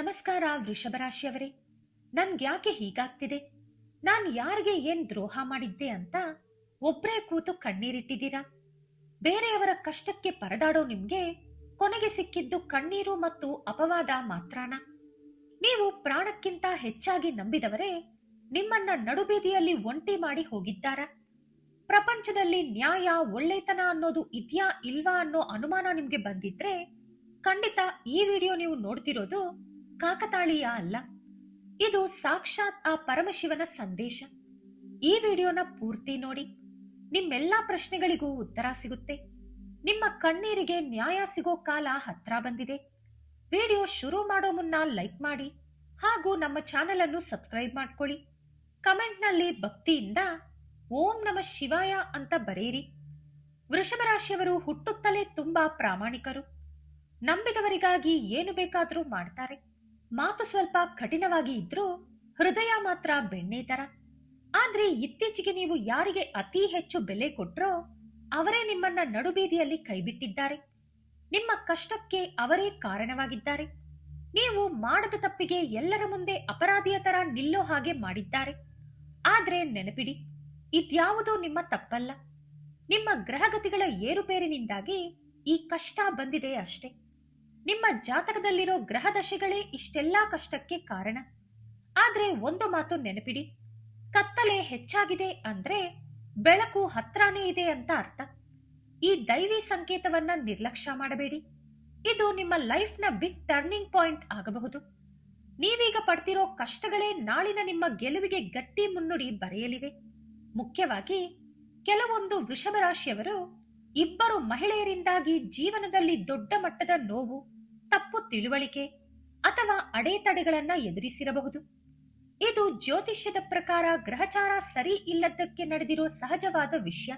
ನಮಸ್ಕಾರ ವೃಷಭ ರಾಶಿಯವರೇ. ನನ್ಗ್ಯಾಕೆ ಹೀಗಾಗ್ತಿದೆ, ನಾನು ಯಾರಿಗೆ ಏನ್ ದ್ರೋಹ ಮಾಡಿದ್ದೆ ಅಂತ ಒಬ್ರೇ ಕೂತು ಕಣ್ಣೀರಿಟ್ಟಿದ್ದೀರಾ? ಬೇರೆಯವರ ಕಷ್ಟಕ್ಕೆ ಪರದಾಡೋ ನಿಮ್ಗೆ ಕೊನೆಗೆ ಸಿಕ್ಕಿದ್ದು ಕಣ್ಣೀರು ಮತ್ತು ಅಪವಾದ ಮಾತ್ರನಾ? ನೀವು ಪ್ರಾಣಕ್ಕಿಂತ ಹೆಚ್ಚಾಗಿ ನಂಬಿದವರೇ ನಿಮ್ಮನ್ನ ನಡುಬೀದಿಯಲ್ಲಿ ಒಂಟಿ ಮಾಡಿ ಹೋಗಿದ್ದಾರಾ? ಪ್ರಪಂಚದಲ್ಲಿ ನ್ಯಾಯ ಒಳ್ಳೆತನ ಅನ್ನೋದು ಇದ್ಯಾ ಇಲ್ವಾ ಅನ್ನೋ ಅನುಮಾನ ನಿಮ್ಗೆ ಬಂದಿದ್ರೆ ಖಂಡಿತ ಈ ವಿಡಿಯೋ ನೀವು ನೋಡ್ತಿರೋದು ಕಾಕತಾಳೀಯ ಅಲ್ಲ. ಇದು ಸಾಕ್ಷಾತ್ ಆ ಪರಮಶಿವನ ಸಂದೇಶ. ಈ ವಿಡಿಯೋನ ಪೂರ್ತಿ ನೋಡಿ, ನಿಮ್ಮೆಲ್ಲಾ ಪ್ರಶ್ನೆಗಳಿಗೂ ಉತ್ತರ ಸಿಗುತ್ತೆ. ನಿಮ್ಮ ಕಣ್ಣೀರಿಗೆ ನ್ಯಾಯ ಸಿಗೋ ಕಾಲ ಹತ್ರ ಬಂದಿದೆ. ವಿಡಿಯೋ ಶುರು ಮಾಡೋ ಮುನ್ನ ಲೈಕ್ ಮಾಡಿ ಹಾಗೂ ನಮ್ಮ ಚಾನೆಲ್ ಅನ್ನು ಸಬ್ಸ್ಕ್ರೈಬ್ ಮಾಡ್ಕೊಳ್ಳಿ. ಕಮೆಂಟ್ನಲ್ಲಿ ಭಕ್ತಿಯಿಂದ ಓಂ ನಮಃ ಶಿವಾಯ ಅಂತ ಬರೆಯಿರಿ. ವೃಷಭ ರಾಶಿಯವರು ಹುಟ್ಟುತ್ತಲೇ ತುಂಬಾ ಪ್ರಾಮಾಣಿಕರು. ನಂಬಿದವರಿಗಾಗಿ ಏನು ಬೇಕಾದರೂ ಮಾಡ್ತಾರೆ. ಮಾತು ಸ್ವಲ್ಪ ಕಠಿಣವಾಗಿ ಇದ್ರೂ ಹೃದಯ ಮಾತ್ರ ಬೆಣ್ಣೆ ತರ. ಆದ್ರೆ ಇತ್ತೀಚೆಗೆ ನೀವು ಯಾರಿಗೆ ಅತಿ ಹೆಚ್ಚು ಬೆಲೆ ಕೊಟ್ರೋ ಅವರೇ ನಿಮ್ಮನ್ನ ನಡುಬೀದಿಯಲ್ಲಿ ಕೈಬಿಟ್ಟಿದ್ದಾರೆ. ನಿಮ್ಮ ಕಷ್ಟಕ್ಕೆ ಅವರೇ ಕಾರಣವಾಗಿದ್ದಾರೆ. ನೀವು ಮಾಡದ ತಪ್ಪಿಗೆ ಎಲ್ಲರ ಮುಂದೆ ಅಪರಾಧಿಯ ತರ ನಿಲ್ಲೋ ಹಾಗೆ ಮಾಡಿದ್ದಾರೆ. ಆದ್ರೆ ನೆನಪಿಡಿ, ಇದ್ಯಾವುದೂ ನಿಮ್ಮ ತಪ್ಪಲ್ಲ. ನಿಮ್ಮ ಗ್ರಹಗತಿಗಳ ಏರುಪೇರಿನಿಂದಾಗಿ ಈ ಕಷ್ಟ ಬಂದಿದೆ ಅಷ್ಟೇ. ನಿಮ್ಮ ಜಾತಕದಲ್ಲಿರೋ ಗ್ರಹ ದಶೆಗಳೇ ಇಷ್ಟೆಲ್ಲಾ ಕಷ್ಟಕ್ಕೆ ಕಾರಣ. ಆದ್ರೆ ಒಂದು ಮಾತು ನೆನಪಿಡಿ, ಕತ್ತಲೆ ಹೆಚ್ಚಾಗಿದೆ ಅಂದ್ರೆ ಬೆಳಕು ಹತ್ರಾನೇ ಇದೆ ಅಂತ ಅರ್ಥ. ಈ ದೈವಿ ಸಂಕೇತವನ್ನ ನಿರ್ಲಕ್ಷ್ಯ ಮಾಡಬೇಡಿ. ಇದು ನಿಮ್ಮ ಲೈಫ್ನ ಬಿಗ್ ಟರ್ನಿಂಗ್ ಪಾಯಿಂಟ್ ಆಗಬಹುದು. ನೀವೀಗ ಪಡ್ತಿರೋ ಕಷ್ಟಗಳೇ ನಾಳಿನ ನಿಮ್ಮ ಗೆಲುವಿಗೆ ಗಟ್ಟಿ ಮುನ್ನುಡಿ ಬರೆಯಲಿವೆ. ಮುಖ್ಯವಾಗಿ ಕೆಲವೊಂದು ವೃಷಭ ರಾಶಿಯವರು ಇಬ್ಬರು ಮಹಿಳೆಯರಿಂದಾಗಿ ಜೀವನದಲ್ಲಿ ದೊಡ್ಡ ಮಟ್ಟದ ನೋವು, ತಪ್ಪು ತಿಳುವಳಿಕೆ ಅಥವಾ ಅಡೆತಡೆಗಳನ್ನ ಎದುರಿಸಿರಬಹುದು. ಇದು ಜ್ಯೋತಿಷ್ಯದ ಪ್ರಕಾರ ಗ್ರಹಚಾರ ಸರಿ ಇಲ್ಲದಕ್ಕೆ ನಡೆದಿರೋ ಸಹಜವಾದ ವಿಷಯ.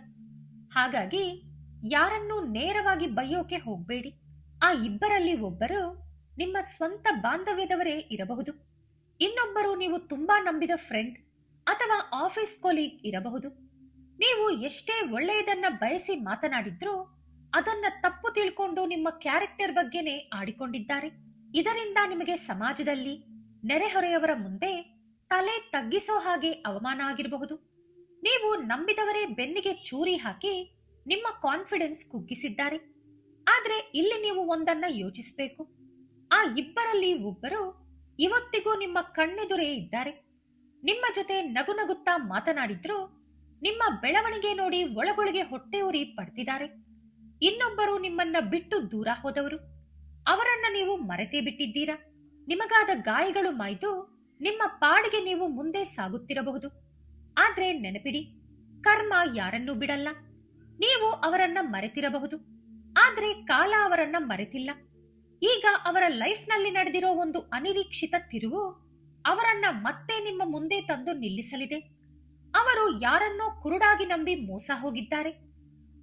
ಹಾಗಾಗಿ ಯಾರನ್ನೂ ನೇರವಾಗಿ ಬೈಯೋಕೆ ಹೋಗ್ಬೇಡಿ. ಆ ಇಬ್ಬರಲ್ಲಿ ಒಬ್ಬರು ನಿಮ್ಮ ಸ್ವಂತ ಬಾಂಧವ್ಯದವರೇ ಇರಬಹುದು. ಇನ್ನೊಬ್ಬರು ನೀವು ತುಂಬಾ ನಂಬಿದ ಫ್ರೆಂಡ್ ಅಥವಾ ಆಫೀಸ್ ಕೊಲೀಗ್ ಇರಬಹುದು. ನೀವು ಎಷ್ಟೇ ಒಳ್ಳೆಯದನ್ನ ಬಯಸಿ ಮಾತನಾಡಿದ್ರೂ ಅದನ್ನ ತಪ್ಪು ತಿಳ್ಕೊಂಡು ನಿಮ್ಮ ಕ್ಯಾರೆಕ್ಟರ್ ಬಗ್ಗೆನೇ ಆಡಿಕೊಂಡಿದ್ದಾರೆ. ಇದರಿಂದ ನಿಮಗೆ ಸಮಾಜದಲ್ಲಿ ನೆರೆಹೊರೆಯವರ ಮುಂದೆ ತಲೆ ತಗ್ಗಿಸೋ ಹಾಗೆ ಅವಮಾನ ಆಗಿರಬಹುದು. ನೀವು ನಂಬಿದವರೇ ಬೆನ್ನಿಗೆ ಚೂರಿ ಹಾಕಿ ನಿಮ್ಮ ಕಾನ್ಫಿಡೆನ್ಸ್ ಕುಗ್ಗಿಸಿದ್ದಾರೆ. ಆದ್ರೆ ಇಲ್ಲಿ ನೀವು ಒಂದನ್ನ ಯೋಚಿಸಬೇಕು. ಆ ಇಬ್ಬರಲ್ಲಿ ಒಬ್ಬರು ಇವತ್ತಿಗೂ ನಿಮ್ಮ ಕಣ್ಣೆದುರೇ ಇದ್ದಾರೆ. ನಿಮ್ಮ ಜೊತೆ ನಗುನಗುತ್ತಾ ಮಾತನಾಡಿದ್ರು ನಿಮ್ಮ ಬೆಳವಣಿಗೆ ನೋಡಿ ಒಳಗೊಳಗೆ ಹೊಟ್ಟೆ ಉರಿ ಪಡ್ತಿದ್ದಾರೆ. ಇನ್ನೊಬ್ಬರು ನಿಮ್ಮನ್ನ ಬಿಟ್ಟು ದೂರ ಹೋದವರು. ಅವರನ್ನ ನೀವು ಮರೆತೇ ಬಿಟ್ಟಿದ್ದೀರಾ. ನಿಮಗಾದ ಗಾಯಗಳು ಮಾಯ್ದು ನಿಮ್ಮ ಪಾಡಿಗೆ ನೀವು ಮುಂದೆ ಸಾಗುತ್ತಿರಬಹುದು. ಆದ್ರೆ ನೆನಪಿಡಿ, ಕರ್ಮ ಯಾರನ್ನೂ ಬಿಡಲ್ಲ. ನೀವು ಅವರನ್ನ ಮರೆತಿರಬಹುದು, ಆದ್ರೆ ಕಾಲ ಅವರನ್ನ ಮರೆತಿಲ್ಲ. ಈಗ ಅವರ ಲೈಫ್ನಲ್ಲಿ ನಡೆದಿರೋ ಒಂದು ಅನಿರೀಕ್ಷಿತ ತಿರುವು ಅವರನ್ನ ಮತ್ತೆ ನಿಮ್ಮ ಮುಂದೆ ತಂದು ನಿಲ್ಲಿಸಲಿದೆ. ಅವರು ಯಾರನ್ನೋ ಕುರುಡಾಗಿ ನಂಬಿ ಮೋಸ ಹೋಗಿದ್ದಾರೆ.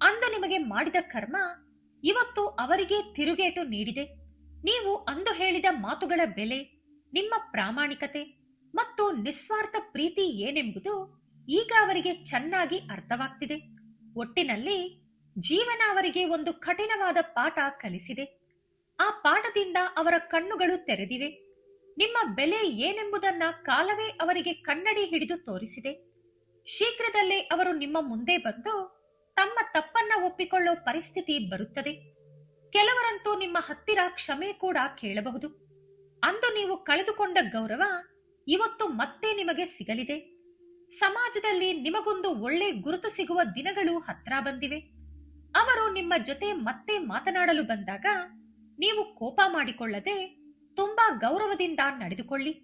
ಅಂದು ನಿಮಗೆ ಮಾಡಿದ ಕರ್ಮ ಇವತ್ತು ಅವರಿಗೆ ತಿರುಗೇಟು ನೀಡಿದೆ. ನೀವು ಅಂದು ಹೇಳಿದ ಮಾತುಗಳ ಬೆಲೆ, ನಿಮ್ಮ ಪ್ರಾಮಾಣಿಕತೆ ಮತ್ತು ನಿಸ್ವಾರ್ಥ ಪ್ರೀತಿ ಏನೆಂಬುದು ಈಗ ಅವರಿಗೆ ಚೆನ್ನಾಗಿ ಅರ್ಥವಾಗ್ತಿದೆ. ಒಟ್ಟಿನಲ್ಲಿ ಜೀವನ ಅವರಿಗೆ ಒಂದು ಕಠಿಣವಾದ ಪಾಠ ಕಲಿಸಿದೆ. ಆ ಪಾಠದಿಂದ ಅವರ ಕಣ್ಣುಗಳು ತೆರೆದಿವೆ. ನಿಮ್ಮ ಬೆಲೆ ಏನೆಂಬುದನ್ನ ಕಾಲವೇ ಅವರಿಗೆ ಕನ್ನಡಿ ಹಿಡಿದು ತೋರಿಸಿದೆ. ಶೀಘ್ರದಲ್ಲೇ ಅವರು ನಿಮ್ಮ ಮುಂದೆ ಬಂದು ತಮ್ಮ ತಪ್ಪನ್ನ ಒಪ್ಪಿಕೊಳ್ಳೋ ಪರಿಸ್ಥಿತಿ ಬರುತ್ತದೆ. ಕೆಲವರಂತೂ ನಿಮ್ಮ ಹತ್ತಿರ ಕ್ಷಮೆ ಕೂಡ ಕೇಳಬಹುದು. ಅಂದು ನೀವು ಕಳೆದುಕೊಂಡ ಗೌರವ ಇವತ್ತು ಮತ್ತೆ ನಿಮಗೆ ಸಿಗಲಿದೆ. ಸಮಾಜದಲ್ಲಿ ನಿಮಗೊಂದು ಒಳ್ಳೆ ಗುರುತು ಸಿಗುವ ದಿನಗಳು ಹತ್ರ ಬಂದಿವೆ. ಅವರು ನಿಮ್ಮ ಜೊತೆ ಮತ್ತೆ ಮಾತನಾಡಲು ಬಂದಾಗ ನೀವು ಕೋಪ ಮಾಡಿಕೊಳ್ಳದೆ ತುಂಬಾ ಗೌರವದಿಂದ ನಡೆದುಕೊಳ್ಳಿ.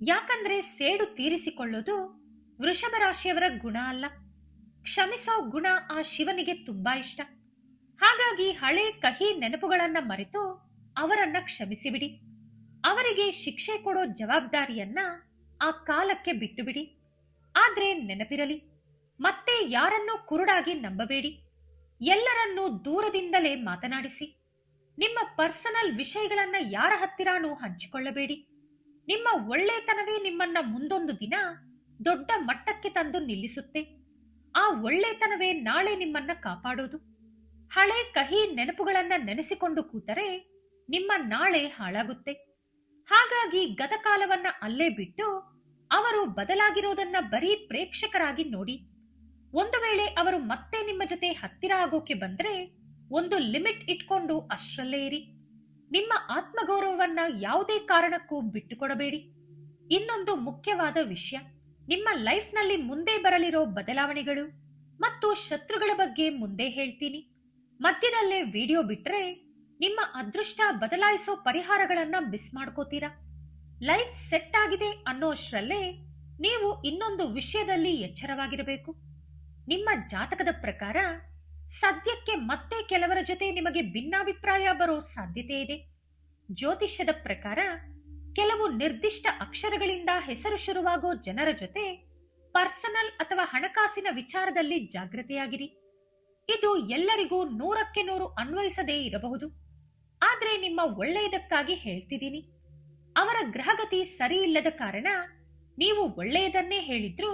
ಯಾಕಂದ್ರೆ ಸೇಡು ತೀರಿಸಿಕೊಳ್ಳೋದು ವೃಷಭ ರಾಶಿಯವರ ಗುಣ ಅಲ್ಲ. ಕ್ಷಮಿಸೋ ಗುಣ ಆ ಶಿವನಿಗೆ ತುಂಬಾ ಇಷ್ಟ. ಹಾಗಾಗಿ ಹಳೆ ಕಹಿ ನೆನಪುಗಳನ್ನ ಮರೆತು ಅವರನ್ನ ಕ್ಷಮಿಸಿಬಿಡಿ. ಅವರಿಗೆ ಶಿಕ್ಷೆ ಕೊಡೋ ಜವಾಬ್ದಾರಿಯನ್ನ ಆ ಕಾಲಕ್ಕೆ ಬಿಟ್ಟು ಬಿಡಿ. ಆದ್ರೆ ನೆನಪಿರಲಿ, ಮತ್ತೆ ಯಾರನ್ನೂ ಕುರುಡಾಗಿ ನಂಬಬೇಡಿ. ಎಲ್ಲರನ್ನೂ ದೂರದಿಂದಲೇ ಮಾತನಾಡಿಸಿ. ನಿಮ್ಮ ಪರ್ಸನಲ್ ವಿಷಯಗಳನ್ನ ಯಾರ ಹತ್ತಿರಾನೂ ಹಂಚಿಕೊಳ್ಳಬೇಡಿ. ನಿಮ್ಮ ಒಳ್ಳೆತನವೇ ನಿಮ್ಮನ್ನ ಮುಂದೊಂದು ದಿನ ದೊಡ್ಡ ಮಟ್ಟಕ್ಕೆ ತಂದು ನಿಲ್ಲಿಸುತ್ತೆ. ಆ ಒಳ್ಳೆತನವೇ ನಾಳೆ ನಿಮ್ಮನ್ನ ಕಾಪಾಡೋದು. ಹಳೆ ಕಹಿ ನೆನಪುಗಳನ್ನ ನೆನೆಸಿಕೊಂಡು ಕೂತರೆ ನಿಮ್ಮ ನಾಳೆ ಹಾಳಾಗುತ್ತೆ. ಹಾಗಾಗಿ ಗತಕಾಲವನ್ನ ಅಲ್ಲೇ ಬಿಟ್ಟು ಅವರು ಬದಲಾಗಿರೋದನ್ನ ಬರೀ ಪ್ರೇಕ್ಷಕರಾಗಿ ನೋಡಿ. ಒಂದು ವೇಳೆ ಅವರು ಮತ್ತೆ ನಿಮ್ಮ ಜೊತೆ ಹತ್ತಿರ ಆಗೋಕೆ ಬಂದ್ರೆ ಒಂದು ಲಿಮಿಟ್ ಇಟ್ಕೊಂಡು ಅಷ್ಟರಲ್ಲೇ ಇರಿ. ನಿಮ್ಮ ಆತ್ಮಗೌರವವನ್ನ ಯಾವುದೇ ಕಾರಣಕ್ಕೂ ಬಿಟ್ಟುಕೊಡಬೇಡಿ. ಇನ್ನೊಂದು ಮುಖ್ಯವಾದ ವಿಷಯ, ನಿಮ್ಮ ಲೈಫ್ನಲ್ಲಿ ಮುಂದೆ ಬರಲಿರೋ ಬದಲಾವಣೆಗಳು ಮತ್ತು ಶತ್ರುಗಳ ಬಗ್ಗೆ ಮುಂದೆ ಹೇಳ್ತೀನಿ. ಮಧ್ಯದಲ್ಲೇ ವಿಡಿಯೋ ಬಿಟ್ರೆ ನಿಮ್ಮ ಅದೃಷ್ಟ ಬದಲಾಯಿಸೋ ಪರಿಹಾರಗಳನ್ನ ಮಿಸ್ ಮಾಡ್ಕೋತೀರಾ. ಲೈಫ್ ಸೆಟ್ ಆಗಿದೆ ಅನ್ನೋಷ್ಟರಲ್ಲೇ ನೀವು ಇನ್ನೊಂದು ವಿಷಯದಲ್ಲಿ ಎಚ್ಚರವಾಗಿರಬೇಕು. ನಿಮ್ಮ ಜಾತಕದ ಪ್ರಕಾರ ಸದ್ಯಕ್ಕೆ ಮತ್ತೆ ಕೆಲವರ ಜೊತೆ ನಿಮಗೆ ಭಿನ್ನಾಭಿಪ್ರಾಯ ಬರೋ ಸಾಧ್ಯತೆ ಇದೆ. ಜ್ಯೋತಿಷ್ಯದ ಪ್ರಕಾರ ಕೆಲವು ನಿರ್ದಿಷ್ಟ ಅಕ್ಷರಗಳಿಂದ ಹೆಸರು ಶುರುವಾಗೋ ಜನರ ಜೊತೆ ಪರ್ಸನಲ್ ಅಥವಾ ಹಣಕಾಸಿನ ವಿಚಾರದಲ್ಲಿ ಜಾಗೃತೆಯಾಗಿರಿ. ಇದು ಎಲ್ಲರಿಗೂ 100% ಅನ್ವಯಿಸದೇ ಇರಬಹುದು, ಆದ್ರೆ ನಿಮ್ಮ ಒಳ್ಳೆಯದಕ್ಕಾಗಿ ಹೇಳ್ತಿದ್ದೀನಿ. ಅವರ ಗ್ರಹಗತಿ ಸರಿ ಇಲ್ಲದ ಕಾರಣ ನೀವು ಒಳ್ಳೆಯದನ್ನೇ ಹೇಳಿದ್ರೂ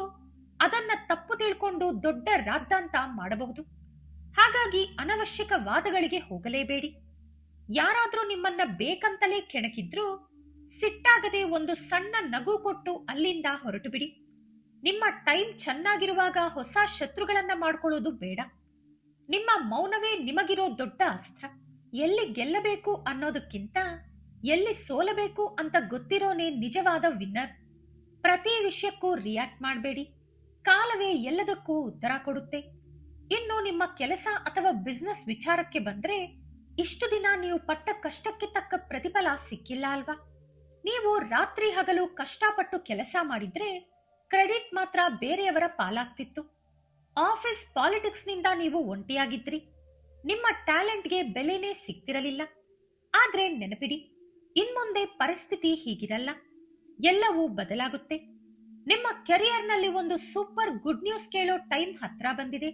ಅದನ್ನ ತಪ್ಪು ತಿಳ್ಕೊಂಡು ದೊಡ್ಡ ರಾದ್ದಾಂತ ಮಾಡಬಹುದು. ಹಾಗಾಗಿ ಅನವಶ್ಯಕ ವಾದಗಳಿಗೆ ಹೋಗಲೇಬೇಡಿ. ಯಾರಾದ್ರೂ ನಿಮ್ಮನ್ನ ಬೇಕಂತಲೇ ಕೆಣಕಿದ್ರೂ ಸಿಟ್ಟಾಗದೆ ಒಂದು ಸಣ್ಣ ನಗು ಕೊಟ್ಟು ಅಲ್ಲಿಂದ ಹೊರಟು ಬಿಡಿ. ನಿಮ್ಮ ಟೈಮ್ ಚೆನ್ನಾಗಿರುವಾಗ ಹೊಸ ಶತ್ರುಗಳನ್ನ ಮಾಡ್ಕೊಳ್ಳೋದು ಬೇಡ. ನಿಮ್ಮ ಮೌನವೇ ನಿಮಗಿರೋ ದೊಡ್ಡ ಅಸ್ತ್ರ. ಎಲ್ಲಿ ಗೆಲ್ಲಬೇಕು ಅನ್ನೋದಕ್ಕಿಂತ ಎಲ್ಲಿ ಸೋಲಬೇಕು ಅಂತ ಗೊತ್ತಿರೋನೇ ನಿಜವಾದ ವಿನ್ನರ್. ಪ್ರತಿ ವಿಷಯಕ್ಕೂ ರಿಯಾಕ್ಟ್ ಮಾಡಬೇಡಿ. ಕಾಲವೇ ಎಲ್ಲದಕ್ಕೂ ಉತ್ತರ ಕೊಡುತ್ತೆ. ಇನ್ನು ನಿಮ್ಮ ಕೆಲಸ ಅಥವಾ ಬಿಸ್ನೆಸ್ ವಿಚಾರಕ್ಕೆ ಬಂದ್ರೆ, ಇಷ್ಟು ದಿನ ನೀವು ಪಟ್ಟ ಕಷ್ಟಕ್ಕೆ ತಕ್ಕ ಪ್ರತಿಫಲ ಸಿಕ್ಕಿಲ್ಲ ಅಲ್ವಾ? ನೀವು ರಾತ್ರಿ ಹಗಲು ಕಷ್ಟಪಟ್ಟು ಕೆಲಸ ಮಾಡಿದ್ರೆ ಕ್ರೆಡಿಟ್ ಮಾತ್ರ ಬೇರೆಯವರ ಪಾಲಾಗ್ತಿತ್ತು. ಆಫೀಸ್ ಪಾಲಿಟಿಕ್ಸ್ ನಿಂದ ನೀವು ಒಂಟಿಯಾಗಿದ್ರಿ. ನಿಮ್ಮ ಟ್ಯಾಲೆಂಟ್ಗೆ ಬೆಲೆನೇ ಸಿಗ್ತಿರಲಿಲ್ಲ. ಆದ್ರೆ ನೆನಪಿಡಿ, ಇನ್ಮುಂದೆ ಪರಿಸ್ಥಿತಿ ಹೀಗಿರಲ್ಲ. ಎಲ್ಲವೂ ಬದಲಾಗುತ್ತೆ. ನಿಮ್ಮ ಕೆರಿಯರ್ನಲ್ಲಿ ಒಂದು ಸೂಪರ್ ಗುಡ್ ನ್ಯೂಸ್ ಕೇಳೋ ಟೈಮ್ ಹತ್ರ ಬಂದಿದೆ.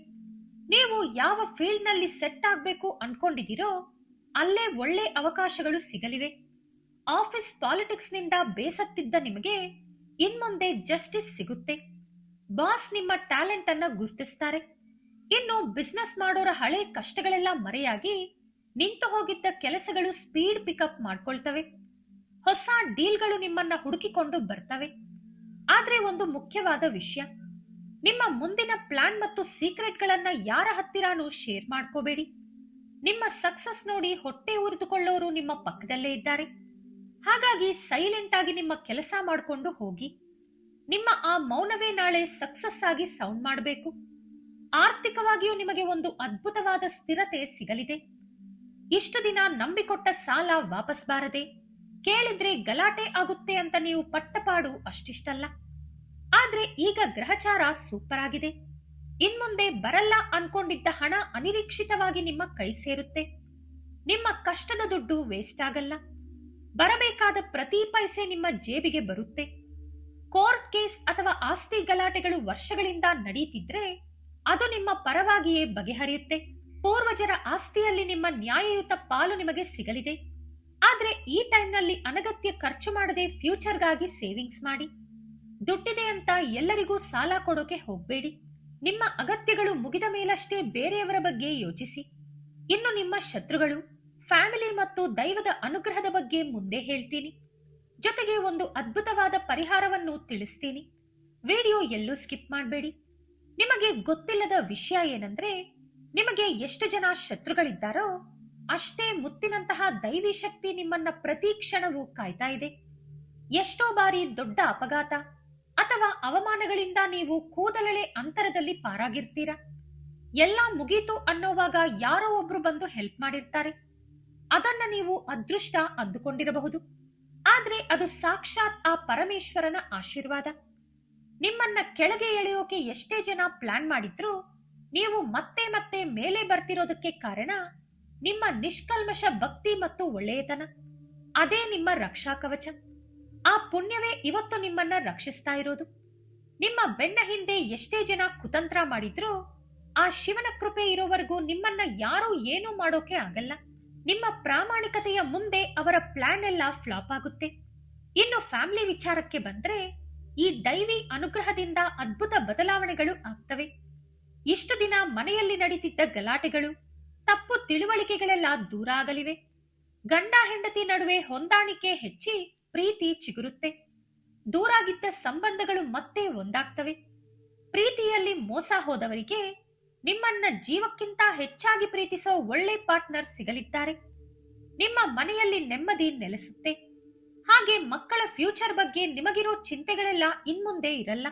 ನೀವು ಯಾವ ಫೀಲ್ಡ್ ನಲ್ಲಿ ಸೆಟ್ ಆಗ್ಬೇಕು ಅನ್ಕೊಂಡಿದ್ದೀರೋ ಅಲ್ಲೇ ಒಳ್ಳೆ ಅವಕಾಶಗಳು ಸಿಗಲಿವೆ. ಆಫೀಸ್ ಪಾಲಿಟಿಕ್ಸ್ ನಿಂದ ಬೇಸತ್ತಿದ್ದ ನಿಮಗೆ ಇನ್ಮುಂದೆ ಜಸ್ಟಿಸ್ ಸಿಗುತ್ತೆ. ಬಾಸ್ ನಿಮ್ಮ ಟ್ಯಾಲೆಂಟ್ ಅನ್ನ ಗುರುತಿಸ್ತಾರೆ. ಇನ್ನು ಬಿಸ್ನೆಸ್ ಮಾಡೋರ ಹಳೆ ಕಷ್ಟಗಳೆಲ್ಲ ಮರೆಯಾಗಿ ನಿಂತು ಹೋಗಿದ್ದ ಕೆಲಸಗಳು ಸ್ಪೀಡ್ ಪಿಕಪ್ ಮಾಡ್ಕೊಳ್ತವೆ. ಹೊಸ ಡೀಲ್ಗಳು ನಿಮ್ಮನ್ನ ಹುಡುಕಿಕೊಂಡು ಬರ್ತವೆ. ಆದ್ರೆ ಒಂದು ಮುಖ್ಯವಾದ ವಿಷಯ, ನಿಮ್ಮ ಮುಂದಿನ ಪ್ಲಾನ್ ಮತ್ತು ಸೀಕ್ರೆಟ್ಗಳನ್ನ ಯಾರ ಹತ್ತಿರಾನೂ ಶೇರ್ ಮಾಡ್ಕೋಬೇಡಿ. ನಿಮ್ಮ ಸಕ್ಸಸ್ ನೋಡಿ ಹೊಟ್ಟೆ ಉರಿದುಕೊಳ್ಳೋರು ನಿಮ್ಮ ಪಕ್ಕದಲ್ಲೇ ಇದ್ದಾರೆ. ಹಾಗಾಗಿ ಸೈಲೆಂಟ್ ಆಗಿ ನಿಮ್ಮ ಕೆಲಸ ಮಾಡಿಕೊಂಡು ಹೋಗಿ. ನಿಮ್ಮ ಆ ಮೌನವೇ ನಾಳೆ ಸಕ್ಸಸ್ ಆಗಿ ಸೌಂಡ್ ಮಾಡಬೇಕು. ಆರ್ಥಿಕವಾಗಿಯೂ ನಿಮಗೆ ಒಂದು ಅದ್ಭುತವಾದ ಸ್ಥಿರತೆ ಸಿಗಲಿದೆ. ಇಷ್ಟು ದಿನ ನಂಬಿಕೊಟ್ಟ ಸಾಲ ವಾಪಸ್ ಬಾರದೆ ಕೇಳಿದ್ರೆ ಗಲಾಟೆ ಆಗುತ್ತೆ ಅಂತ ನೀವು ಪಟ್ಟಪಾಡು ಅಷ್ಟಿಷ್ಟಲ್ಲ. ಆದ್ರೆ ಈಗ ಗ್ರಹಚಾರ ಸೂಪರ್ ಆಗಿದೆ. ಇನ್ಮುಂದೆ ಬರಲ್ಲ ಅನ್ಕೊಂಡಿದ್ದ ಹಣ ಅನಿರೀಕ್ಷಿತವಾಗಿ ನಿಮ್ಮ ಕೈ ಸೇರುತ್ತೆ. ನಿಮ್ಮ ಕಷ್ಟದ ದುಡ್ಡು ವೇಸ್ಟ್ ಆಗಲ್ಲ. ಬರಬೇಕಾದ ಪ್ರತಿ ಪೈಸೆ ನಿಮ್ಮ ಜೇಬಿಗೆ ಬರುತ್ತೆ. ಕೋರ್ಟ್ ಕೇಸ್ ಅಥವಾ ಆಸ್ತಿ ಗಲಾಟೆಗಳು ವರ್ಷಗಳಿಂದ ನಡೀತಿದ್ರೆ ಅದು ನಿಮ್ಮ ಪರವಾಗಿಯೇ ಬಗೆಹರಿಯುತ್ತೆ. ಪೂರ್ವಜರ ಆಸ್ತಿಯಲ್ಲಿ ನಿಮ್ಮ ನ್ಯಾಯಯುತ ಪಾಲು ನಿಮಗೆ ಸಿಗಲಿದೆ. ಆದ್ರೆ ಈ ಟೈಮ್ನಲ್ಲಿ ಅನಗತ್ಯ ಖರ್ಚು ಮಾಡದೆ ಫ್ಯೂಚರ್ಗಾಗಿ ಸೇವಿಂಗ್ಸ್ ಮಾಡಿ. ದುಡ್ಡಿದೆ ಅಂತ ಎಲ್ಲರಿಗೂ ಸಾಲ ಕೊಡೋಕೆ ಹೋಗಬೇಡಿ. ನಿಮ್ಮ ಅಗತ್ಯಗಳು ಮುಗಿದ ಮೇಲಷ್ಟೇ ಬೇರೆಯವರ ಬಗ್ಗೆ ಯೋಚಿಸಿ. ಇನ್ನು ನಿಮ್ಮ ಶತ್ರುಗಳು, ಫ್ಯಾಮಿಲಿ ಮತ್ತು ದೈವದ ಅನುಗ್ರಹದ ಬಗ್ಗೆ ಮುಂದೆ ಹೇಳ್ತೀನಿ. ಜೊತೆಗೆ ಒಂದು ಅದ್ಭುತವಾದ ಪರಿಹಾರವನ್ನು ತಿಳಿಸ್ತೀನಿ. ವಿಡಿಯೋ ಎಲ್ಲೂ ಸ್ಕಿಪ್ ಮಾಡಬೇಡಿ. ನಿಮಗೆ ಗೊತ್ತಿಲ್ಲದ ವಿಷಯ ಏನಂದ್ರೆ, ನಿಮಗೆ ಎಷ್ಟು ಜನ ಶತ್ರುಗಳಿದ್ದಾರೋ ಅಷ್ಟೇ ಮುತ್ತಿನಂತಹ ದೈವಿ ಶಕ್ತಿ ನಿಮ್ಮನ್ನ ಪ್ರತಿ ಕ್ಷಣವೂ ಕಾಯ್ತಾ ಇದೆ. ಎಷ್ಟೋ ಬಾರಿ ದೊಡ್ಡ ಅಪಘಾತ ಅಥವಾ ಅವಮಾನಗಳಿಂದ ನೀವು ಕೂದಲೆಳೆ ಅಂತರದಲ್ಲಿ ಪಾರಾಗಿರ್ತೀರಾ. ಎಲ್ಲ ಮುಗೀತು ಅನ್ನೋವಾಗ ಯಾರೋ ಒಬ್ರು ಬಂದು ಹೆಲ್ಪ್ ಮಾಡಿರ್ತಾರೆ. ಅದನ್ನ ನೀವು ಅದೃಷ್ಟ ಅಂದುಕೊಂಡಿರಬಹುದು. ಆದ್ರೆ ಅದು ಸಾಕ್ಷಾತ್ ಆ ಪರಮೇಶ್ವರನ ಆಶೀರ್ವಾದ. ನಿಮ್ಮನ್ನ ಕೆಳಗೆ ಎಳೆಯೋಕೆ ಎಷ್ಟೇ ಜನ ಪ್ಲಾನ್ ಮಾಡಿದ್ರು ನೀವು ಮತ್ತೆ ಮತ್ತೆ ಮೇಲೆ ಬರ್ತಿರೋದಕ್ಕೆ ಕಾರಣ ನಿಮ್ಮ ನಿಷ್ಕಲ್ಮಶ ಭಕ್ತಿ ಮತ್ತು ಒಳ್ಳೆಯತನ. ಅದೇ ನಿಮ್ಮ ರಕ್ಷಾ ಕವಚ. ಆ ಪುಣ್ಯವೇ ಇವತ್ತು ನಿಮ್ಮನ್ನ ರಕ್ಷಿಸ್ತಾ ಇರೋದು. ನಿಮ್ಮ ಬೆನ್ನ ಹಿಂದೆ ಎಷ್ಟೇ ಜನ ಕುತಂತ್ರ ಮಾಡಿದ್ರು ಆ ಶಿವನ ಕೃಪೆ ಇರೋವರೆಗೂ ನಿಮ್ಮನ್ನ ಯಾರೂ ಏನೂ ಮಾಡೋಕೆ ಆಗಲ್ಲ. ನಿಮ್ಮ ಪ್ರಾಮಾಣಿಕತೆಯ ಮುಂದೆ ಅವರ ಪ್ಲಾನ್ ಎಲ್ಲ ಫ್ಲಾಪ್ ಆಗುತ್ತೆ. ಇನ್ನು ಫ್ಯಾಮಿಲಿ ವಿಚಾರಕ್ಕೆ ಬಂದ್ರೆ, ಈ ದೈವಿ ಅನುಗ್ರಹದಿಂದ ಅದ್ಭುತ ಬದಲಾವಣೆಗಳು ಆಗ್ತವೆ. ಇಷ್ಟು ದಿನ ಮನೆಯಲ್ಲಿ ನಡೀತಿದ್ದ ಗಲಾಟೆಗಳು, ತಪ್ಪು ತಿಳುವಳಿಕೆಗಳೆಲ್ಲ ದೂರ ಆಗಲಿವೆ. ಗಂಡ ಹೆಂಡತಿ ನಡುವೆ ಹೊಂದಾಣಿಕೆ ಹೆಚ್ಚಿ ಪ್ರೀತಿ ಚಿಗುರುತ್ತೆ. ದೂರಾಗಿದ್ದ ಸಂಬಂಧಗಳು ಮತ್ತೆ ಒಂದಾಗ್ತವೆ. ಪ್ರೀತಿಯಲ್ಲಿ ಮೋಸ ಹೋದವರಿಗೆ ನಿಮ್ಮನ್ನ ಜೀವಕ್ಕಿಂತ ಹೆಚ್ಚಾಗಿ ಪ್ರೀತಿಸೋ ಒಳ್ಳೆ ಪಾರ್ಟ್ನರ್ ಸಿಗಲಿದ್ದಾರೆ. ನಿಮ್ಮ ಮನೆಯಲ್ಲಿ ನೆಮ್ಮದಿ ನೆಲೆಸುತ್ತೆ. ಹಾಗೆ ಮಕ್ಕಳ ಫ್ಯೂಚರ್ ಬಗ್ಗೆ ನಿಮಗಿರೋ ಚಿಂತೆಗಳೆಲ್ಲ ಇನ್ಮುಂದೆ ಇರಲ್ಲ.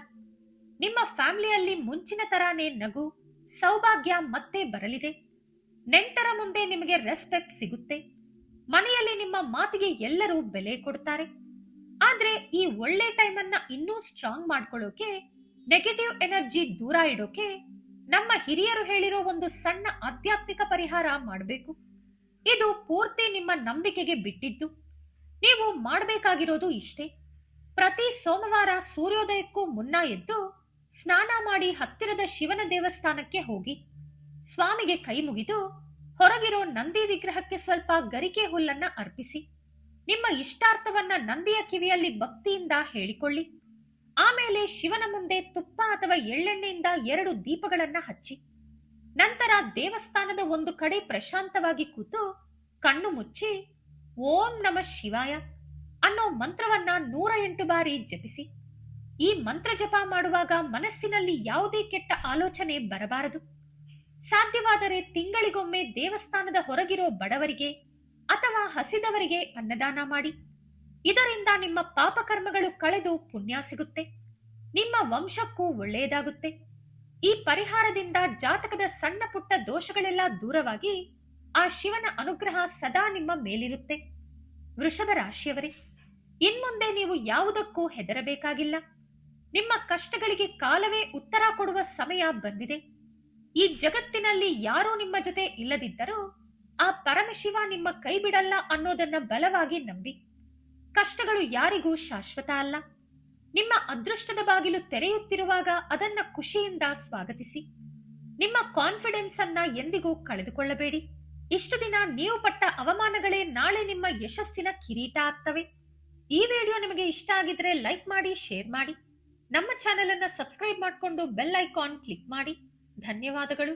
ನಿಮ್ಮ ಫ್ಯಾಮಿಲಿಯಲ್ಲಿ ಮುಂಚಿನ ತರಾನೇ ನಗು, ಸೌಭಾಗ್ಯ ಮತ್ತೆ ಬರಲಿದೆ. ನೆಂಟರ ಮುಂದೆ ನಿಮಗೆ ರೆಸ್ಪೆಕ್ಟ್ ಸಿಗುತ್ತೆ. ಮನೆಯಲ್ಲಿ ನಿಮ್ಮ ಮಾತಿಗೆ ಎಲ್ಲರೂ ಬೆಲೆ ಕೊಡ್ತಾರೆ. ಆದ್ರೆ ಈ ಒಳ್ಳೆ ಟೈಮ್ ಅನ್ನ ಇನ್ನೂ ಸ್ಟ್ರಾಂಗ್ ಮಾಡ್ಕೊಳ್ಳೋಕೆ, ನೆಗೆಟಿವ್ ಎನರ್ಜಿ ದೂರ ಇಡೋಕೆ ನಮ್ಮ ಹಿರಿಯರು ಹೇಳಿರೋ ಒಂದು ಸಣ್ಣ ಆಧ್ಯಾತ್ಮಿಕ ಪರಿಹಾರ ಮಾಡಬೇಕು. ಇದು ಪೂರ್ತಿ ನಿಮ್ಮ ನಂಬಿಕೆಗೆ ಬಿಟ್ಟಿದ್ದು. ನೀವು ಮಾಡಬೇಕಾಗಿರೋದು ಇಷ್ಟೇ: ಪ್ರತಿ ಸೋಮವಾರ ಸೂರ್ಯೋದಯಕ್ಕೂ ಮುನ್ನ ಎದ್ದು ಸ್ನಾನ ಮಾಡಿ ಹತ್ತಿರದ ಶಿವನ ದೇವಸ್ಥಾನಕ್ಕೆ ಹೋಗಿ ಸ್ವಾಮಿಗೆ ಕೈ ಮುಗಿದು ಹೊರಗಿರೋ ನಂದಿ ವಿಗ್ರಹಕ್ಕೆ ಸ್ವಲ್ಪ ಗರಿಕೆ ಹುಲ್ಲನ್ನ ಅರ್ಪಿಸಿ ನಿಮ್ಮ ಇಷ್ಟಾರ್ಥವನ್ನ ನಂದಿಯ ಕಿವಿಯಲ್ಲಿ ಭಕ್ತಿಯಿಂದ ಹೇಳಿಕೊಳ್ಳಿ. ಆಮೇಲೆ ಶಿವನ ಮುಂದೆ ತುಪ್ಪ ಅಥವಾ ಎಳ್ಳೆಣ್ಣೆಯಿಂದ 2 ದೀಪಗಳನ್ನ ಹಚ್ಚಿ ನಂತರ ದೇವಸ್ಥಾನದ ಒಂದು ಕಡೆ ಪ್ರಶಾಂತವಾಗಿ ಕೂತು ಕಣ್ಣು ಮುಚ್ಚಿ ಓಂ ನಮಃ ಶಿವಾಯ ಅನ್ನೋ ಮಂತ್ರವನ್ನ 108 ಬಾರಿ ಜಪಿಸಿ. ಈ ಮಂತ್ರ ಜಪ ಮಾಡುವಾಗ ಮನಸ್ಸಿನಲ್ಲಿ ಯಾವುದೇ ಕೆಟ್ಟ ಆಲೋಚನೆ ಬರಬಾರದು. ಸಾಧ್ಯವಾದರೆ ತಿಂಗಳಿಗೊಮ್ಮೆ ದೇವಸ್ಥಾನದ ಹೊರಗಿರೋ ಬಡವರಿಗೆ ಅಥವಾ ಹಸಿದವರಿಗೆ ಅನ್ನದಾನ ಮಾಡಿ. ಇದರಿಂದ ನಿಮ್ಮ ಪಾಪಕರ್ಮಗಳು ಕಳೆದು ಪುಣ್ಯ ಸಿಗುತ್ತೆ. ನಿಮ್ಮ ವಂಶಕ್ಕೂ ಒಳ್ಳೆಯದಾಗುತ್ತೆ. ಈ ಪರಿಹಾರದಿಂದ ಜಾತಕದ ಸಣ್ಣ ಪುಟ್ಟ ದೋಷಗಳೆಲ್ಲ ದೂರವಾಗಿ ಆ ಶಿವನ ಅನುಗ್ರಹ ಸದಾ ನಿಮ್ಮ ಮೇಲಿರುತ್ತೆ. ವೃಷಭ ರಾಶಿಯವರೇ, ಇನ್ಮುಂದೆ ನೀವು ಯಾವುದಕ್ಕೂ ಹೆದರಬೇಕಾಗಿಲ್ಲ. ನಿಮ್ಮ ಕಷ್ಟಗಳಿಗೆ ಕಾಲವೇ ಉತ್ತರ ಕೊಡುವ ಸಮಯ ಬಂದಿದೆ. ಈ ಜಗತ್ತಿನಲ್ಲಿ ಯಾರೂ ನಿಮ್ಮ ಜೊತೆ ಇಲ್ಲದಿದ್ದರೂ ಆ ಪರಮಶಿವ ನಿಮ್ಮ ಕೈ ಬಿಡಲ್ಲ ಅನ್ನೋದನ್ನ ಬಲವಾಗಿ ನಂಬಿ. ಕಷ್ಟಗಳು ಯಾರಿಗೂ ಶಾಶ್ವತ ಅಲ್ಲ. ನಿಮ್ಮ ಅದೃಷ್ಟದ ಬಾಗಿಲು ತೆರೆಯುತ್ತಿರುವಾಗ ಅದನ್ನ ಖುಷಿಯಿಂದ ಸ್ವಾಗತಿಸಿ. ನಿಮ್ಮ ಕಾನ್ಫಿಡೆನ್ಸ್ ಅನ್ನ ಎಂದಿಗೂ ಕಳೆದುಕೊಳ್ಳಬೇಡಿ. ಇಷ್ಟು ದಿನ ನೀವು ಪಟ್ಟ ಅವಮಾನಗಳೇ ನಾಳೆ ನಿಮ್ಮ ಯಶಸ್ಸಿನ ಕಿರೀಟ ಆಗ್ತವೆ. ಈ ವಿಡಿಯೋ ನಿಮಗೆ ಇಷ್ಟ ಆಗಿದ್ರೆ ಲೈಕ್ ಮಾಡಿ, ಶೇರ್ ಮಾಡಿ. ನಮ್ಮ ಚಾನೆಲ್ ಅನ್ನ ಸಬ್ಸ್ಕ್ರೈಬ್ ಮಾಡಿಕೊಂಡು ಬೆಲ್ ಐಕಾನ್ ಕ್ಲಿಕ್ ಮಾಡಿ. ಧನ್ಯವಾದಗಳು.